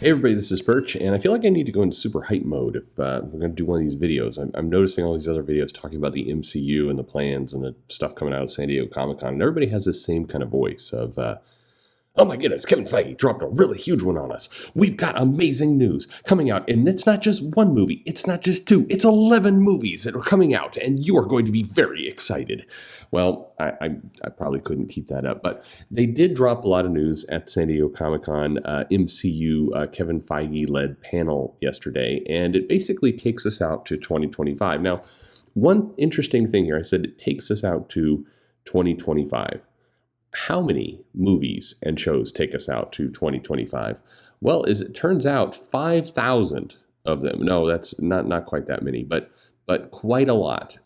Hey everybody, this is Perch, and I feel like I need to go into super hype mode if we're going to do one of these videos. I'm noticing all these other videos talking about the MCU and the plans and the stuff coming out of San Diego Comic-Con, and everybody has this same kind of voice of, oh my goodness, Kevin Feige dropped a really huge one on us. We've got amazing news coming out, and it's not just one movie, it's not just two, it's 11 movies that are coming out, and you are going to be very excited. Well, I probably couldn't keep that up, but they did drop a lot of news at San Diego Comic-Con MCU Kevin Feige-led panel yesterday, and it basically takes us out to 2025. Now, one interesting thing here, I said it takes us out to 2025. How many movies and shows take us out to 2025? Well, as it turns out, 5,000 of them. No, that's not quite that many, but quite a lot.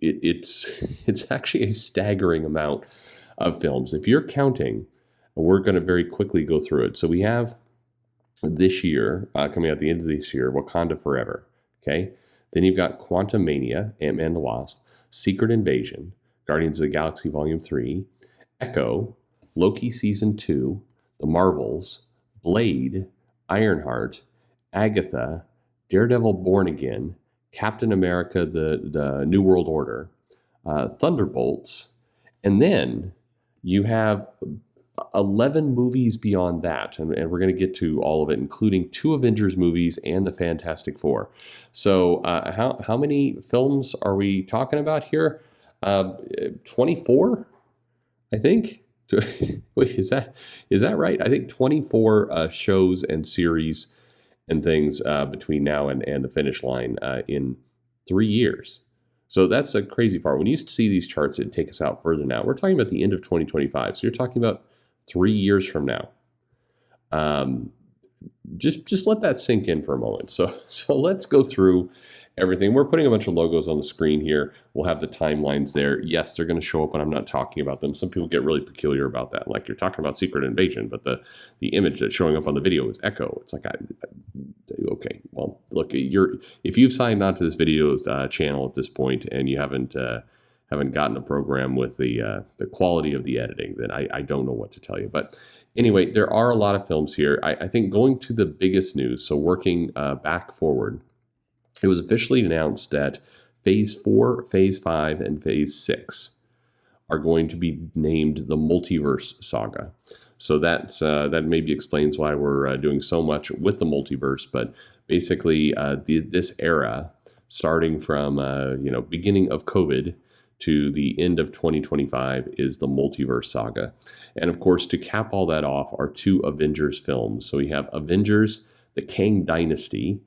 It's actually a staggering amount of films. If you're counting, we're going to very quickly go through it. So we have this year, coming out at the end of this year, Wakanda Forever. Okay, then you've got Quantumania, Ant-Man and the Wasp, Secret Invasion, Guardians of the Galaxy Volume 3, Echo, Loki Season 2, The Marvels, Blade, Ironheart, Agatha, Daredevil Born Again, Captain America, the New World Order, Thunderbolts, and then you have 11 movies beyond that, and we're going to get to all of it, including 2 Avengers movies and the Fantastic Four. So how many films are we talking about here? 24, I think. Wait, is that right? I think 24 shows and series and things between now and the finish line in 3 years. So that's a crazy part. When you used to see these charts, it'd take us out further now. We're talking about the end of 2025. So you're talking about 3 years from now. Just let that sink in for a moment. So let's go through everything. We're putting a bunch of logos on the screen here. We'll have the timelines there. Yes, they're going to show up when I'm not talking about them. Some people get really peculiar about that. Like, you're talking about Secret Invasion, but the image that's showing up on the video is Echo. It's like, okay, well, look, if you've signed on to this video channel at this point and you haven't gotten a program with the quality of the editing, then I don't know what to tell you. But anyway, there are a lot of films here. I think going to the biggest news, so working back forward, it was officially announced that Phase 4, Phase 5, and Phase 6 are going to be named the Multiverse Saga. So that maybe explains why we're doing so much with the multiverse. But basically, this era, starting from beginning of COVID to the end of 2025, is the Multiverse Saga. And of course, to cap all that off are 2 Avengers films. So we have Avengers, the Kang Dynasty,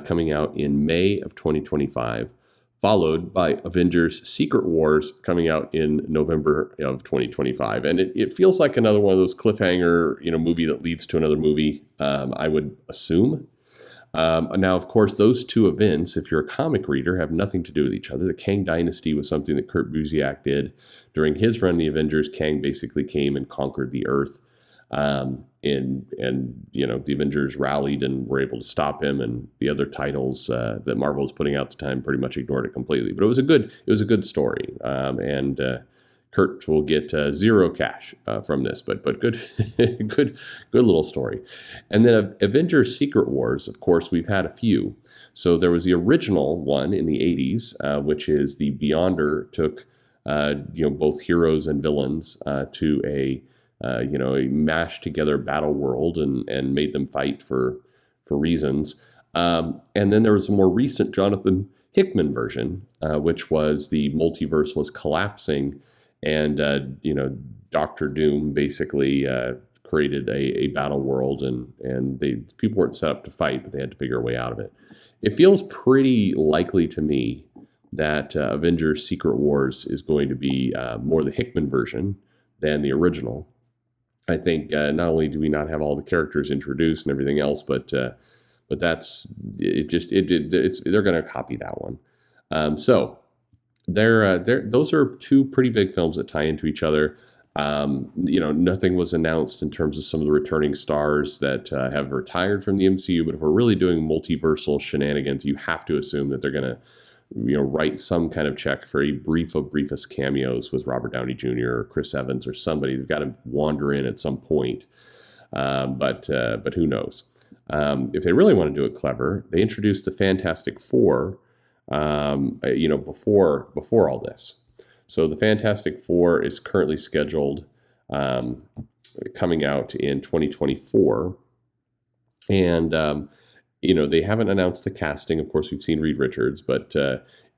coming out in May of 2025, followed by Avengers Secret Wars coming out in November of 2025. And it feels like another one of those cliffhanger, movie that leads to another movie, I would assume. Now, of course, those 2 events, if you're a comic reader, have nothing to do with each other. The Kang Dynasty was something that Kurt Busiek did. During his run in the Avengers, Kang basically came and conquered the Earth. The Avengers rallied and were able to stop him, and the other titles that Marvel was putting out at the time pretty much ignored it completely. But it was a good story, and Kurt will get 0 cash from this, but good good little story. And then Avengers Secret Wars, of course, we've had a few. So there was the original one in the 80s, which is the Beyonder took both heroes and villains to a mashed together battle world and made them fight for reasons. And then there was a more recent Jonathan Hickman version, which was the multiverse was collapsing, and Doctor Doom basically created a battle world, and people weren't set up to fight, but they had to figure a way out of it. It feels pretty likely to me that Avengers Secret Wars is going to be more the Hickman version than the original. I think not only do we not have all the characters introduced and everything else, but that's it. They're going to copy that one. So those are 2 pretty big films that tie into each other. Nothing was announced in terms of some of the returning stars that have retired from the MCU. But if we're really doing multiversal shenanigans, you have to assume that they're going to write some kind of check for a briefest cameos with Robert Downey Jr. or Chris Evans or somebody. They've got to wander in at some point. But who knows? If they really want to do it clever, they introduced the Fantastic Four, before all this. So the Fantastic Four is currently scheduled coming out in 2024, and they haven't announced the casting. Of course, we've seen Reed Richards, but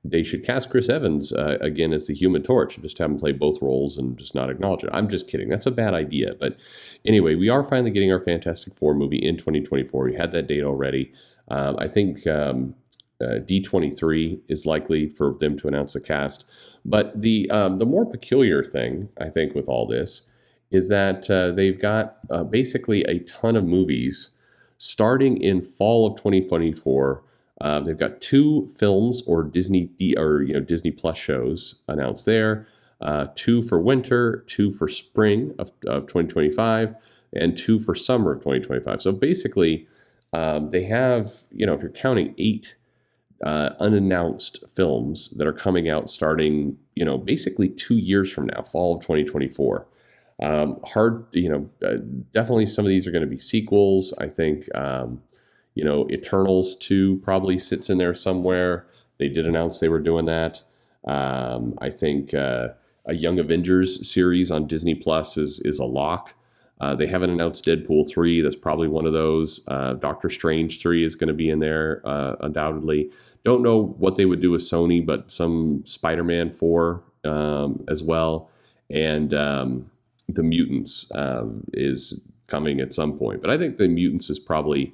they should cast Chris Evans again as the Human Torch and just have him play both roles and just not acknowledge it. I'm just kidding. That's a bad idea. But anyway, we are finally getting our Fantastic Four movie in 2024. We had that date already. I think D23 is likely for them to announce the cast. But the more peculiar thing, I think, with all this is that they've got basically a ton of movies starting in fall of 2024. They've got 2 films or Disney Plus shows announced there, 2 for winter, 2 for spring of 2025, and 2 for summer of 2025. So basically, they have, if you're counting 8 unannounced films that are coming out starting, basically 2 years from now, fall of 2024. Definitely some of these are going to be sequels. I think, Eternals 2 probably sits in there somewhere. They did announce they were doing that. I think a Young Avengers series on Disney Plus is a lock. They haven't announced Deadpool 3. That's probably one of those. Doctor Strange 3 is going to be in there, undoubtedly. Don't know what they would do with Sony, but some Spider-Man 4 as well. And The Mutants is coming at some point. But I think The Mutants is probably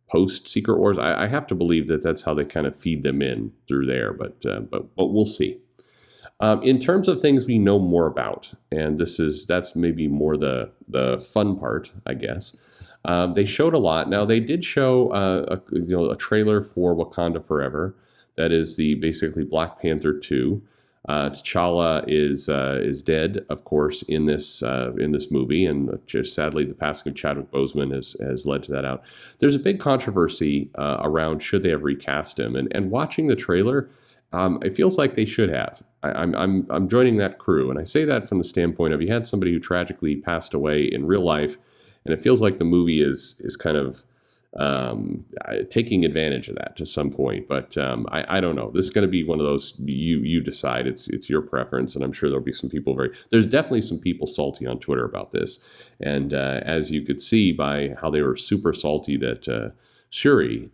post Secret Wars. I have to believe that that's how they kind of feed them in through there, but we'll see. In terms of things we know more about, and that's maybe more the fun part, I guess. They showed a lot. Now they did show a trailer for Wakanda Forever. That is basically Black Panther 2. T'Challa is dead, of course, in this movie, and just sadly, the passing of Chadwick Boseman has led to that out. There's a big controversy around should they have recast him, and watching the trailer, it feels like they should have. I'm joining that crew, and I say that from the standpoint of you had somebody who tragically passed away in real life, and it feels like the movie is kind of taking advantage of that to some point, but I don't know. This is going to be one of those you decide. It's your preference, and I'm sure there'll be some people there's definitely some people salty on Twitter about this, and as you could see by how they were super salty that Shuri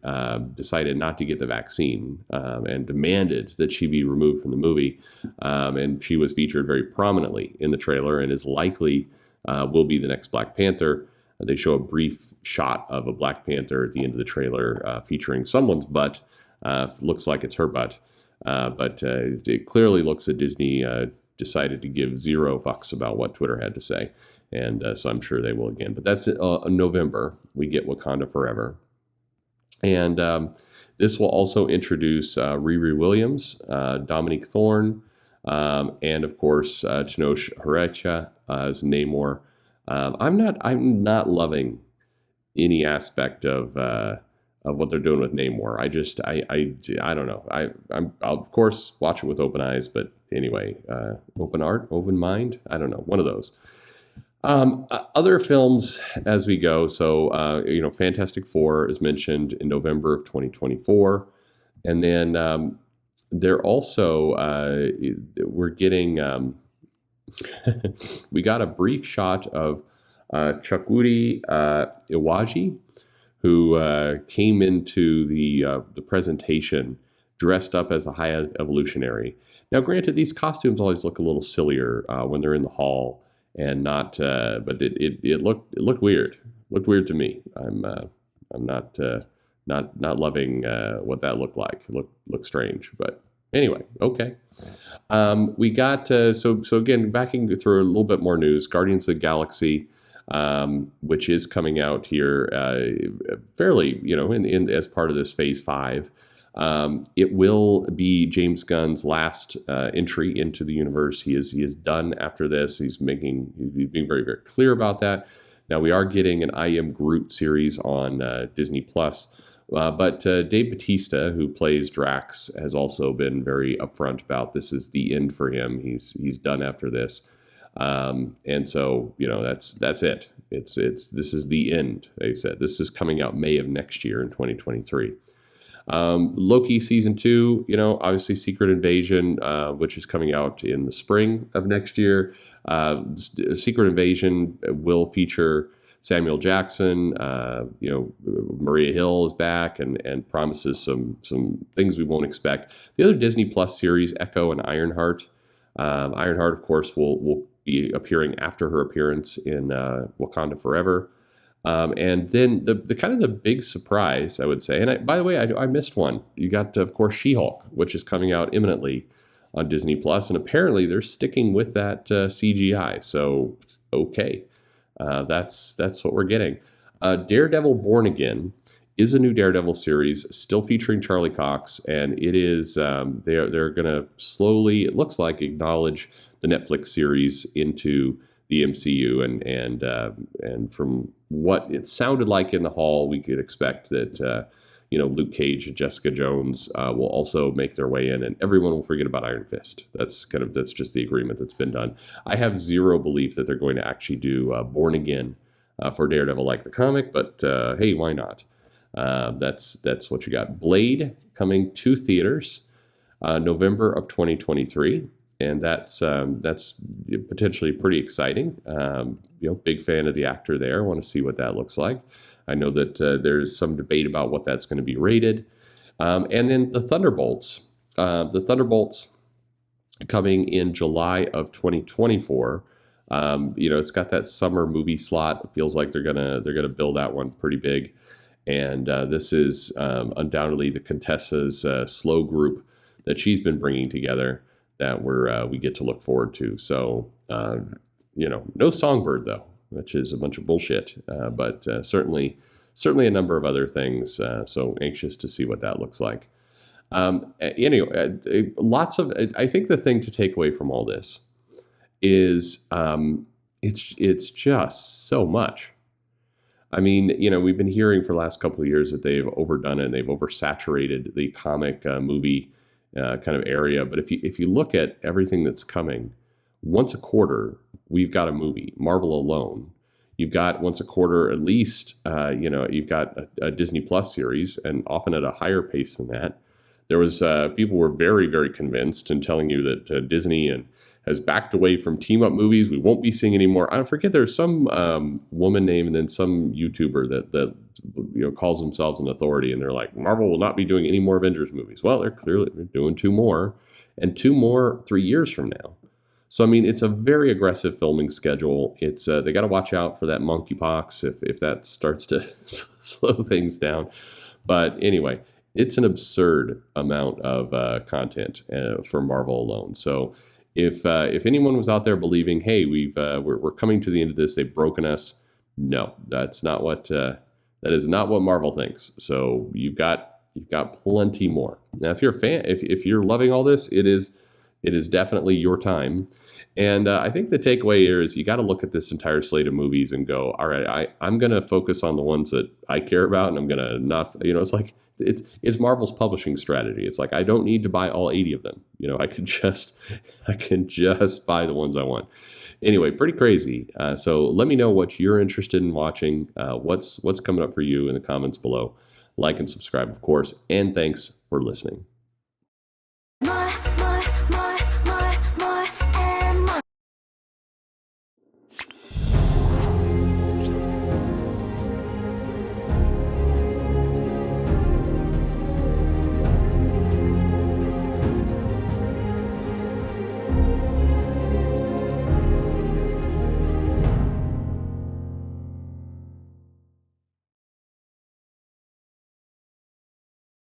decided not to get the vaccine and demanded that she be removed from the movie, and she was featured very prominently in the trailer and is likely will be the next Black Panther. They show a brief shot of a Black Panther at the end of the trailer featuring someone's butt. Looks like it's her butt. But it clearly looks that Disney decided to give zero fucks about what Twitter had to say. And so I'm sure they will again. But that's in November. We get Wakanda Forever. And this will also introduce Riri Williams, Dominique Thorne, and of course Tenoch Huerta as Namor. I'm not loving any aspect of what they're doing with Namor. I don't know. I'll of course watch it with open eyes, but anyway, open heart, open mind. I don't know. One of those. Other films as we go. So Fantastic Four is mentioned in November of 2024, and then they're also we're getting. We got a brief shot of Chukwudi Iwaji, who came into the presentation dressed up as a high evolutionary. Now, granted, these costumes always look a little sillier when they're in the hall and not, but it looked weird. Looked weird to me. I'm not loving what that looked like. It looked strange, but. Anyway, okay. We got, so again, backing through a little bit more news, Guardians of the Galaxy, which is coming out here fairly, in as part of this Phase 5. It will be James Gunn's last entry into the universe. He is done after this. He's being very, very clear about that. Now, we are getting an I Am Groot series on Disney Plus. But Dave Bautista, who plays Drax, has also been very upfront about this is the end for him. He's done after this, and so that's it. It's this is the end. They said this is coming out May of next year in 2023. Loki season 2, obviously Secret Invasion, which is coming out in the spring of next year. Secret Invasion will feature Samuel Jackson. Maria Hill is back and promises some things we won't expect. The other Disney Plus series, Echo and Ironheart. Ironheart, of course, will be appearing after her appearance in Wakanda Forever. And then the kind of the big surprise, I would say, and by the way, I missed one. You got, of course, She-Hulk, which is coming out imminently on Disney Plus, and apparently they're sticking with that CGI. So, okay, that's what we're getting. Daredevil Born Again is a new Daredevil series, still featuring Charlie Cox, and it is they're going to slowly, it looks like, acknowledge the Netflix series into the MCU, and from what it sounded like in the hall, we could expect that Luke Cage and Jessica Jones will also make their way in, and everyone will forget about Iron Fist. That's just the agreement that's been done. I have zero belief that they're going to actually do Born Again for Daredevil like the comic, but hey, why not? That's what you got. Blade coming to theaters November of 2023. And that's potentially pretty exciting. Big fan of the actor there. Want to see what that looks like. I know that there's some debate about what that's going to be rated. And then the Thunderbolts. The Thunderbolts coming in July of 2024. It's got that summer movie slot. It feels like they're gonna build that one pretty big. And this is undoubtedly the Contessa's slow group that she's been bringing together, that we get to look forward to. So, no Songbird, though, which is a bunch of bullshit, but certainly a number of other things. So anxious to see what that looks like. Anyway, I think the thing to take away from all this is it's just so much. I mean, we've been hearing for the last couple of years that they've overdone it and they've oversaturated the comic movie kind of area. But if you look at everything that's coming, once a quarter, we've got a movie. Marvel alone, you've got once a quarter at least, you've got a Disney Plus series, and often at a higher pace than that. There was people were very, very convinced and telling you that Disney has backed away from team-up movies. We won't be seeing anymore. I forget, there's some woman name and then some YouTuber that calls themselves an authority, and they're like, Marvel will not be doing any more Avengers movies. Well, they're doing 2 more, and 2 more 3 years from now. So, I mean, it's a very aggressive filming schedule. It's they got to watch out for that monkeypox if that starts to slow things down. But anyway, it's an absurd amount of content for Marvel alone. So, if anyone was out there believing, hey, we're coming to the end of this, they've broken us, no, that's not what that is not what Marvel thinks. So you've got plenty more. Now, if you're a fan, if you're loving all this, it is definitely your time. And I think the takeaway here is you got to look at this entire slate of movies and go, all right, I'm going to focus on the ones that I care about, and I'm going to not, it's like, it's Marvel's publishing strategy. It's like, I don't need to buy all 80 of them. I can just buy the ones I want. Anyway, pretty crazy. So let me know what you're interested in watching. What's coming up for you in the comments below. Like and subscribe, of course. And thanks for listening.